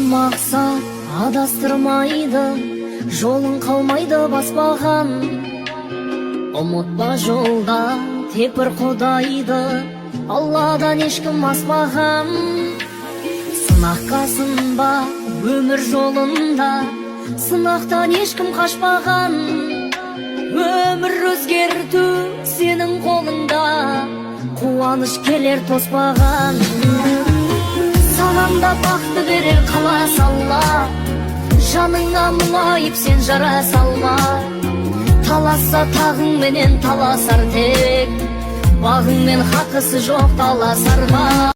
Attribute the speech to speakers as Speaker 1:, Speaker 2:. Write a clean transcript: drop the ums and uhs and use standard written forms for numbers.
Speaker 1: мақсат адастырмайды, жолың қалмайды баспаған. Ұмытпа жолда тек бір Құдайды, Алладан ешкім аспаған. Сынаққа сынба өмір жолында, сынақтан ешкім қашпаған. Өмір өзгерту сенің қолыңда, қуаныш келер тоспаған. Санамда бақты берер қалас Алла, жаныңа мұңайып сен жара салма. Таласа тағың менен таласар тек, бағың мен хақысы жоқ таласарға.